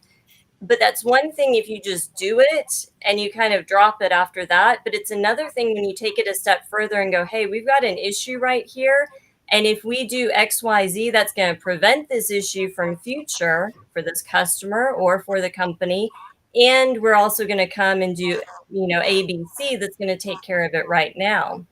But that's one thing if you just do it and you kind of drop it after that. But it's another thing when you take it a step further and go, hey, we've got an issue right here. And if we do XYZ, that's going to prevent this issue from future for this customer or for the company. And we're also going to come and do, ABC that's going to take care of it right now.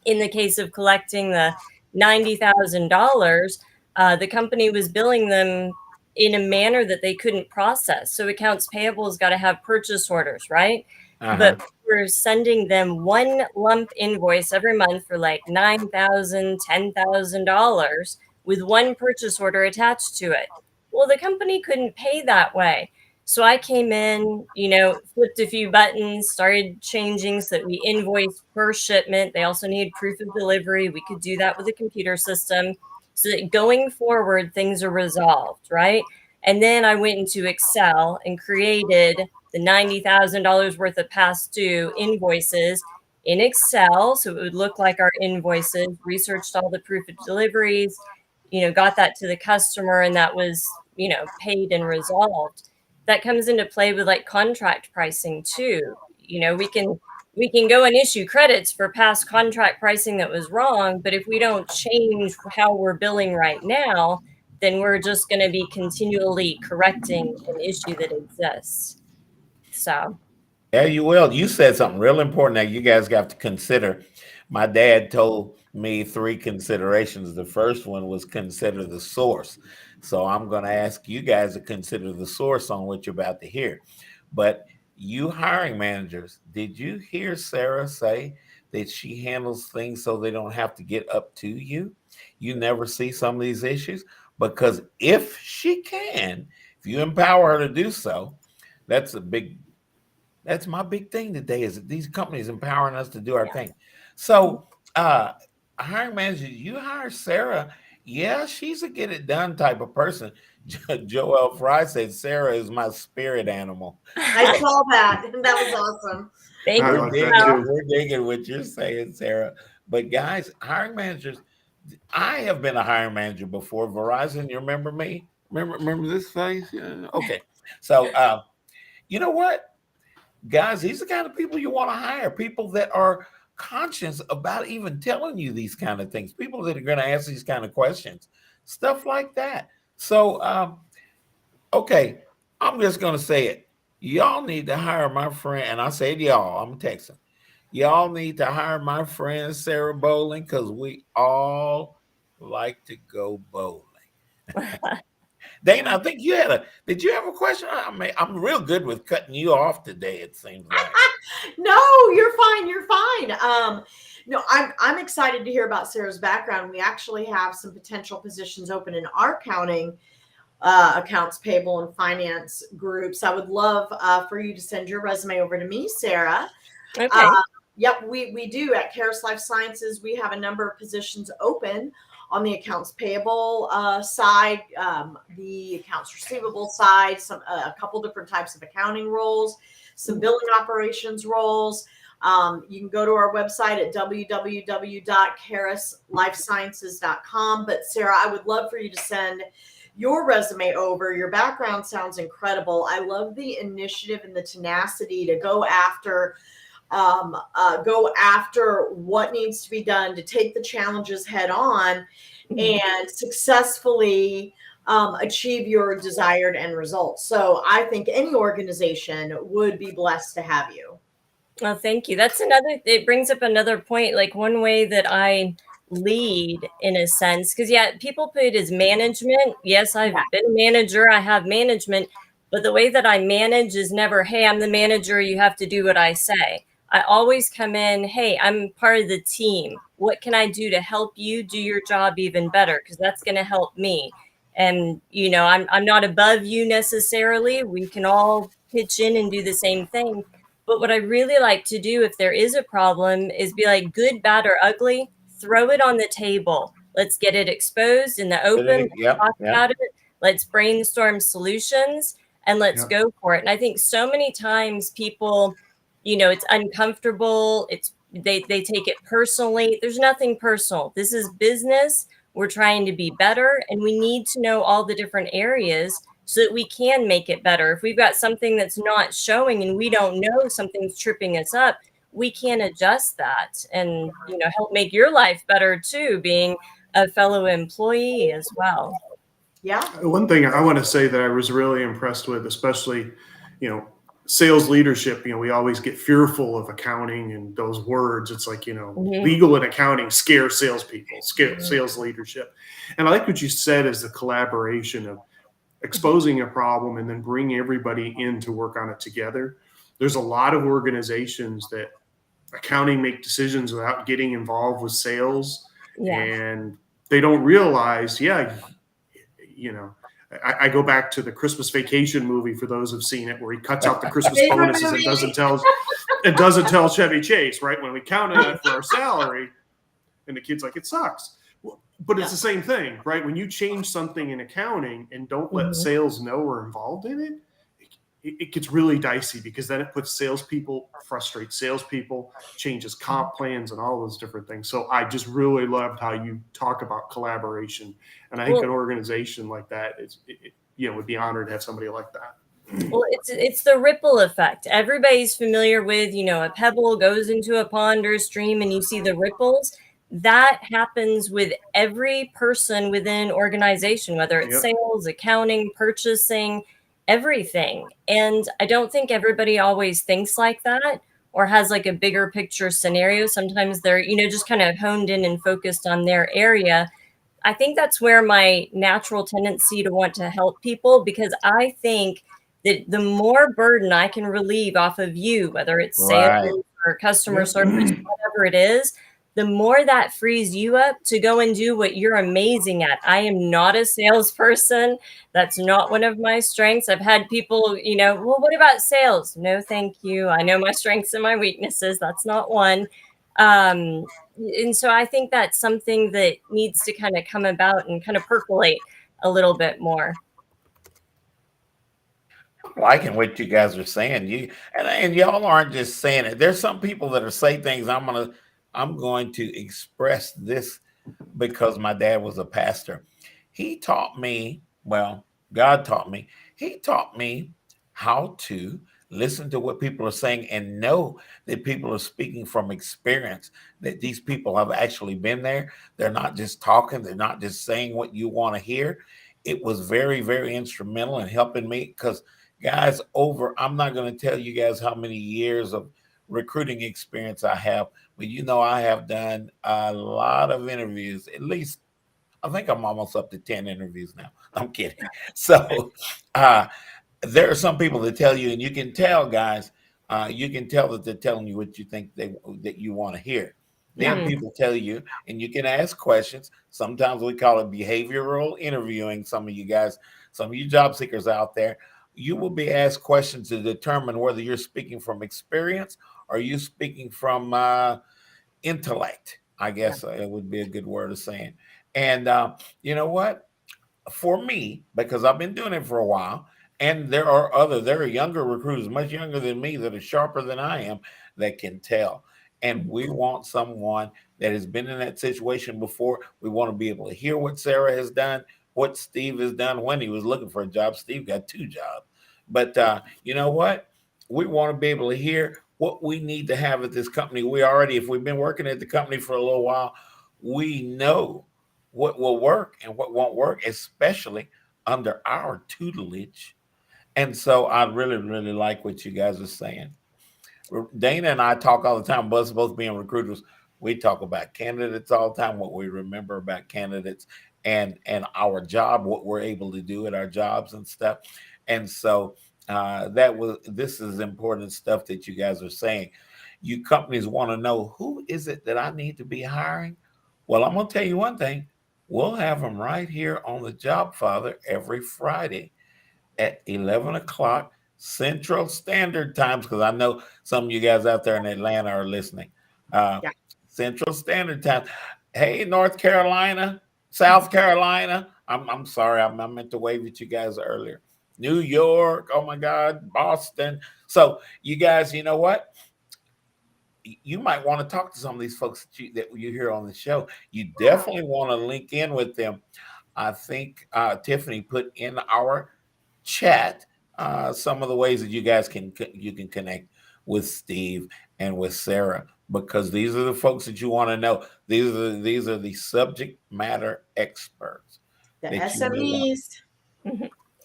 In the case of collecting the $90,000, the company was billing them in a manner that they couldn't process. So accounts payable has got to have purchase orders, right? But we're sending them one lump invoice every month for like $9,000, $10,000 with one purchase order attached to it. Well, the company couldn't pay that way. So I came in, flipped a few buttons, started changing so that we invoice per shipment. They also needed proof of delivery. We could do that with a computer system so that going forward, things are resolved, right? And then I went into Excel and created the $90,000 worth of past due invoices in Excel. So it would look like our invoices, researched all the proof of deliveries, got that to the customer, and that was, paid and resolved. that comes into play with like contract pricing too. You know, we can go and issue credits for past contract pricing that was wrong, but if we don't change how we're billing right now, then we're just going to be continually correcting an issue that exists. So Yeah, you will. You said something real important that you guys got to consider. My dad told me three considerations. The first one was consider the source. So I'm going to ask you guys to consider the source on what you're about to hear. But you hiring managers, did you hear Sara say that she handles things so they don't have to get up to you? You never see some of these issues because if she can, if you empower her to do so, that's my big thing today is that these companies empowering us to do our thing. So hiring manager, you hire Sara. Yeah, she's a get it done type of person. Joel Fry said Sara is my spirit animal. I saw that. That was awesome. Thank you. We're digging what you're saying, Sara. But guys, hiring managers, I have been a hiring manager before. Verizon, you remember me? Remember this face? Yeah. Okay. So you know what? Guys, these are the kind of people you want to hire, people that are conscious about even telling you these kind of things, people that are going to ask these kind of questions, stuff like that. So, okay, I'm just going to say it. Y'all need to hire my friend, and I said y'all, I'm a Texan. Y'all need to hire my friend Sara Bowling because we all like to go bowling. Dana, I think did you have a question? I mean, I'm real good with cutting you off today, it seems like. No, you're fine. You're fine. No, I'm excited to hear about Sara's background. We actually have some potential positions open in our accounts payable and finance groups. I would love for you to send your resume over to me, Sara. Okay. Yep, we do at Karis Life Sciences. We have a number of positions open on the accounts payable side, the accounts receivable side, a couple different types of accounting roles, some billing operations roles. You can go to our website at www.karislifesciences.com. But Sara, I would love for you to send your resume over. Your background sounds incredible. I love the initiative and the tenacity to go after what needs to be done, to take the challenges head on and successfully achieve your desired end result. So I think any organization would be blessed to have you. Well, thank you. It brings up another point, like one way that I lead in a sense, because people put it as management. Yes, I've been a manager, I have management, but the way that I manage is never, hey, I'm the manager, you have to do what I say. I always come in, hey, I'm part of the team. What can I do to help you do your job even better? Because that's going to help me. And, I'm not above you necessarily. We can all pitch in and do the same thing. But what I really like to do if there is a problem is be like, good, bad, or ugly, throw it on the table. Let's get it exposed in the open. Talk about it. Let's brainstorm solutions and let's go for it. And I think so many times people, it's uncomfortable. They take it personally. There's nothing personal. This is business. We're trying to be better, and we need to know all the different areas so that we can make it better. If we've got something that's not showing and we don't know something's tripping us up, we can adjust that and, help make your life better too, being a fellow employee as well. Yeah. One thing I want to say that I was really impressed with, especially, sales leadership, we always get fearful of accounting and those words. It's like, legal and accounting scare salespeople, sales leadership. And I like what you said is the collaboration of exposing a problem and then bring everybody in to work on it together. There's a lot of organizations that accounting make decisions without getting involved with sales. And they don't realize, I go back to the Christmas Vacation movie for those who've seen it, where he cuts out the Christmas bonuses and doesn't tell Chevy Chase, right? When we counted that for our salary, and the kid's like, it sucks. But it's the same thing, right? When you change something in accounting and don't let sales know we're involved in it, it gets really dicey, because then it puts frustrates salespeople, changes comp plans and all those different things. So I just really loved how you talk about collaboration. And I think an organization like that would be honored to have somebody like that. Well, it's the ripple effect. Everybody's familiar with, a pebble goes into a pond or a stream and you see the ripples. That happens with every person within an organization, whether it's sales, accounting, purchasing, everything. And I don't think everybody always thinks like that or has like a bigger picture scenario. Sometimes they're, just kind of honed in and focused on their area. I think that's where my natural tendency to want to help people, because I think that the more burden I can relieve off of you, whether it's sales or customer service, whatever it is, the more that frees you up to go and do what you're amazing at. I am not a salesperson. That's not one of my strengths. I've had people, well, what about sales? No, thank you. I know my strengths and my weaknesses. That's not one. And so I think that's something that needs to kind of come about and kind of percolate a little bit more. Liking what you guys are saying. And y'all aren't just saying it. There's some people that are saying things. I'm going to express this because my dad was a pastor. He taught me, well, God taught me. He taught me how to listen to what people are saying and know that people are speaking from experience, that these people have actually been there. They're not just talking. They're not just saying what you want to hear. It was very, very instrumental in helping me because guys, I'm not going to tell you guys how many years of recruiting experience I have, but I have done a lot of interviews. At least, I think I'm almost up to 10 interviews now. I'm kidding. So there are some people that tell you, and you can tell, guys, you can tell that they're telling you what you think that you want to hear. Then people tell you, and you can ask questions. Sometimes we call it behavioral interviewing. Some of you guys, some of you job seekers out there, you will be asked questions to determine whether you're speaking from experience or you speaking from intellect. I guess it would be a good word of saying. And you know what? For me, because I've been doing it for a while, and there are younger recruiters, much younger than me, that are sharper than I am, that can tell. And we want someone that has been in that situation before. We want to be able to hear what Sara has done, what Steve has done. When he was looking for a job, Steve got 2 jobs. But you know what? We want to be able to hear what we need to have at this company. If we've been working at the company for a little while, we know what will work and what won't work, especially under our tutelage. And so I really, really like what you guys are saying. Dana and I talk all the time, us both being recruiters. We talk about candidates all the time, what we remember about candidates and our job, what we're able to do at our jobs and stuff. And so this is important stuff that you guys are saying. You companies want to know, who is it that I need to be hiring? Well, I'm going to tell you one thing. We'll have them right here on the Jobfather every Friday at 11 o'clock Central Standard Times, because I know some of you guys out there in Atlanta are listening. Central Standard Time. Hey, North Carolina, South Carolina. I'm sorry, I meant to wave at you guys earlier. New York, oh my God, Boston. So you guys, you know what? You might want to talk to some of these folks that you hear on the show. You definitely want to link in with them. I think Tiffany put in our chat some of the ways that you guys can connect with Steve and with Sara, because these are the folks that you want to know. These are the subject matter experts. The SMEs.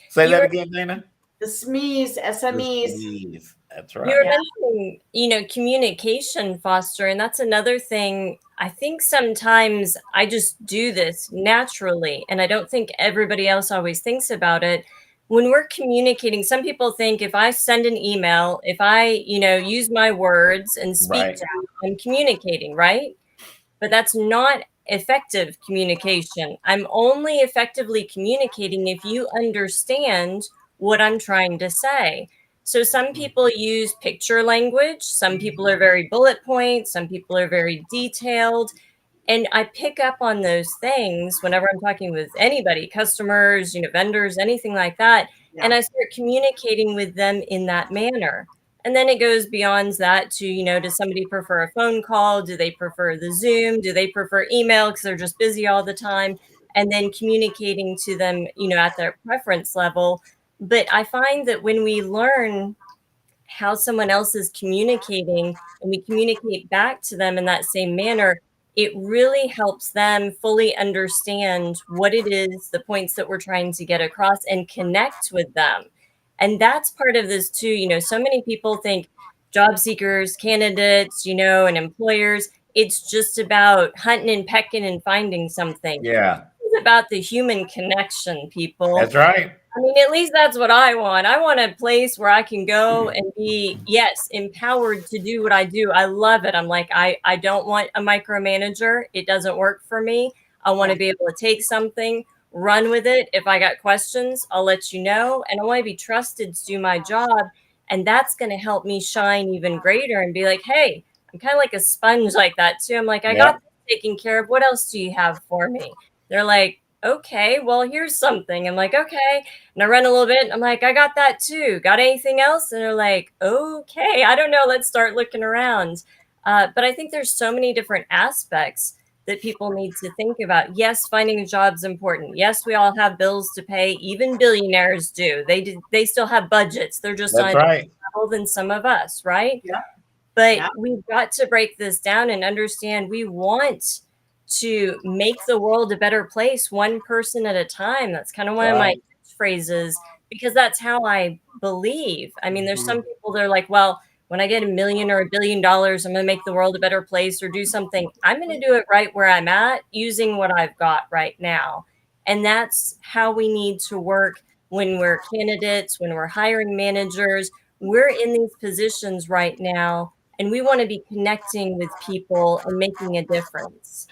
Say that again, Dana. The SMEs, SMEs. The SMEs. That's right. You're mentioning, communication, Foster, and that's another thing. I think sometimes I just do this naturally, and I don't think everybody else always thinks about it. When we're communicating, some people think if I send an email, if I, use my words and speak down, I'm communicating, right? But that's not effective communication. I'm only effectively communicating if you understand what I'm trying to say. So some people use picture language. Some people are very bullet points. Some people are very detailed. And I pick up on those things whenever I'm talking with anybody, customers, vendors, anything like that. Yeah. And I start communicating with them in that manner. And then it goes beyond that to, does somebody prefer a phone call? Do they prefer the Zoom? Do they prefer email because they're just busy all the time? And then communicating to them, at their preference level. But I find that when we learn how someone else is communicating and we communicate back to them in that same manner, it really helps them fully understand what it is, the points that we're trying to get across, and connect with them. And that's part of this too. So many people think job seekers, candidates, and employers, it's just about hunting and pecking and finding something. Yeah. It's about the human connection, people. That's right. I mean, at least that's what I want. I want a place where I can go and be, yes, empowered to do what I do. I love it. I'm like, I don't want a micromanager. It doesn't work for me. I want to be able to take something, run with it. If I got questions, I'll let you know. And I want to be trusted to do my job. And that's going to help me shine even greater and be like, hey, I'm kind of like a sponge like that too. I'm like, I got this taken care of. What else do you have for me? They're like, okay, well, here's something. I'm like, okay. And I run a little bit. And I'm like, I got that too. Got anything else? And they're like, okay, I don't know. Let's start looking around. But I think there's so many different aspects that people need to think about. Yes, finding a job is important. Yes, we all have bills to pay. Even billionaires do. They still have budgets. They're just on a different level than some of us, right? Yeah. But we've got to break this down and understand we want to make the world a better place, one person at a time. That's kind of one of my phrases, because that's how I believe. I mean, there's some people that are like, well, when I get $1 million or $1 billion, I'm going to make the world a better place or do something. I'm going to do it right where I'm at using what I've got right now. And that's how we need to work when we're candidates, when we're hiring managers. We're in these positions right now, and we want to be connecting with people and making a difference.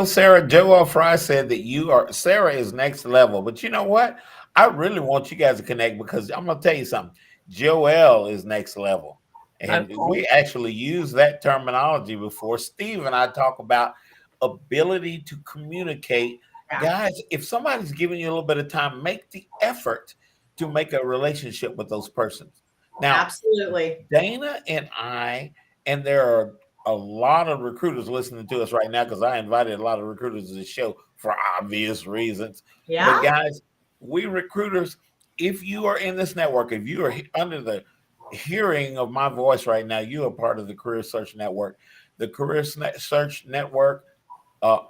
Sarah, Joel Fry said that Sara is next level. But you know what? I really want you guys to connect, because I'm going to tell you something. Joel is next level. And we actually use that terminology before. Steve and I talk about ability to communicate. Guys, if somebody's giving you a little bit of time, make the effort to make a relationship with those persons. Now, absolutely. Dana and I, and there are a lot of recruiters listening to us right now, because I invited a lot of recruiters to the show for obvious reasons. Yeah. But guys, we recruiters, if you are in this network, if you are under the hearing of my voice right now, you are part of the Career Search Network. The Career Search Network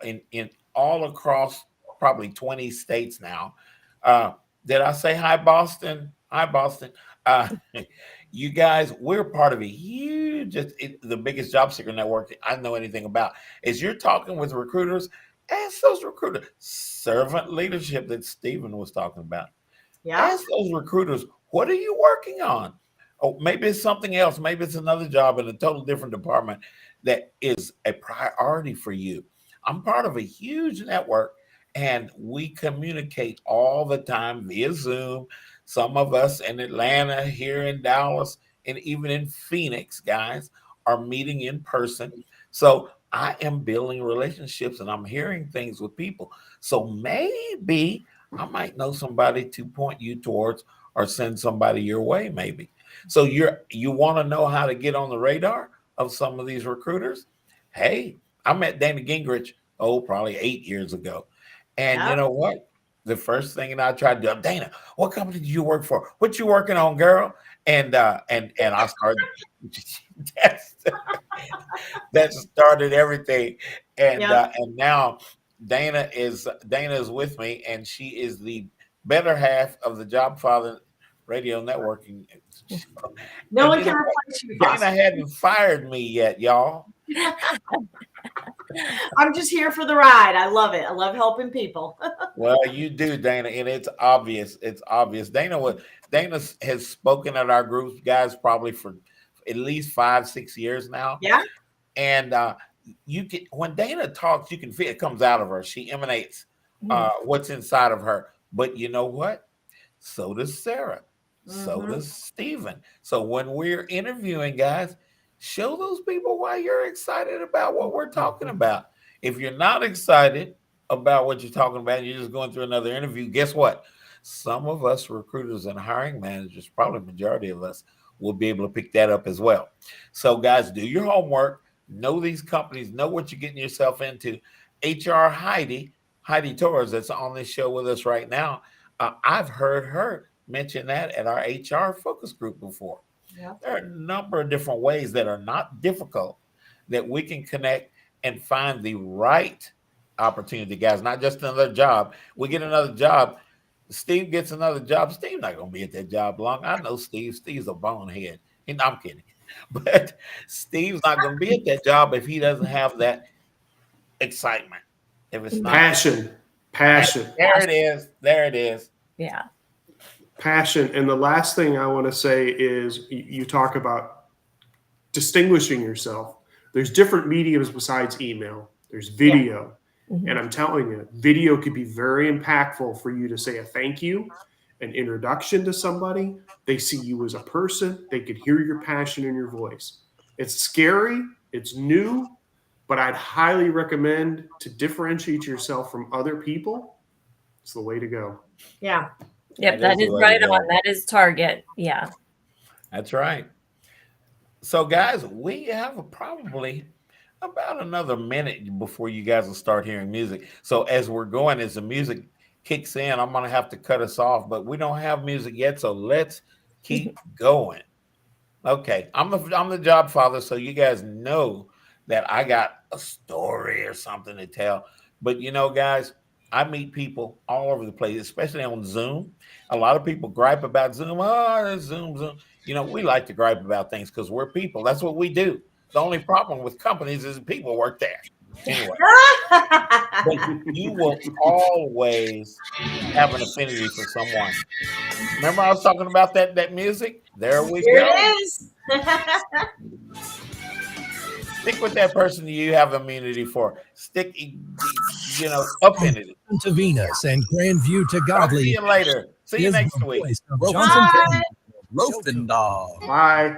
in all across probably 20 states now. Did I say hi, Boston? Hi, Boston. You guys, we're part of a huge, the biggest job seeker network I know anything about. As you're talking with recruiters, ask those recruiters, servant leadership that Stephen was talking about. Yeah. Ask those recruiters, what are you working on? Oh, maybe it's something else. Maybe it's another job in a total different department that is a priority for you. I'm part of a huge network, and we communicate all the time via Zoom. Some of us in Atlanta, here in Dallas, and even in Phoenix, guys, are meeting in person. So I am building relationships, and I'm hearing things with people. So maybe I might know somebody to point you towards or send somebody your way, maybe. So you want to know how to get on the radar of some of these recruiters? Hey, I met Dana Gingerich, probably 8 years ago. And you know what? The first thing that I tried to do, Dana, what company did you work for? What you working on, girl? And I started. that started everything. And now Dana is with me, and she is the better half of the Jobfather radio networking. No one can replace you. Dana hadn't fired me yet, y'all. I'm just here for the ride. I love it. I love helping people. Well, you do, Dana, and it's obvious. It's obvious. Dana has spoken at our groups, guys, probably for at least 5-6 years now. Yeah. And you can, when Dana talks, you can feel it comes out of her. She emanates what's inside of her. But you know what? So does Sara. So does Stephen. So when we're interviewing, guys, show those people why you're excited about what we're talking about. If you're not excited about what you're talking about, and you're just going through another interview, guess what? Some of us recruiters and hiring managers, probably the majority of us, will be able to pick that up as well. So guys, do your homework. Know these companies. Know what you're getting yourself into. HR Heidi Torres, that's on this show with us right now. I've heard her mention that at our HR focus group before. Yeah. There are a number of different ways that are not difficult that we can connect and find the right opportunity, guys. Not just another job. We get another job. Steve gets another job. Steve's not going to be at that job long. I know Steve. Steve's a bonehead. And I'm kidding. But Steve's not going to be at that job if he doesn't have that excitement. If it's not Passion. There it is. There it is. Yeah. Passion. And the last thing I want to say is you talk about distinguishing yourself. There's different mediums besides email. There's video. And I'm telling you, video could be very impactful for you to say a thank you, an introduction to somebody. They see you as a person. They could hear your passion in your voice. It's scary. It's new. But I'd highly recommend to differentiate yourself from other people. It's the way to go. Yeah. Yep, that is right on. That is target. Yeah. That's right. So, guys, we have probably about another minute before you guys will start hearing music. So as we're going, as the music kicks in, I'm going to have to cut us off, but we don't have music yet. So let's keep going. Okay. I'm the job father. So you guys know that I got a story or something to tell, but you know, guys, I meet people all over the place, especially on Zoom. A lot of people gripe about Zoom. Oh, Zoom. You know, we like to gripe about things because we're people. That's what we do. The only problem with companies is people work there. Anyway, but you will always have an affinity for someone. Remember I was talking about that music? There we Here go. it is. Stick with that person you have immunity for. Stick, affinity. To Venus and Grandview to I'll see Godly. you later. See you is next the week. voice of Bye. Johnson County. Roasting dog. Bye.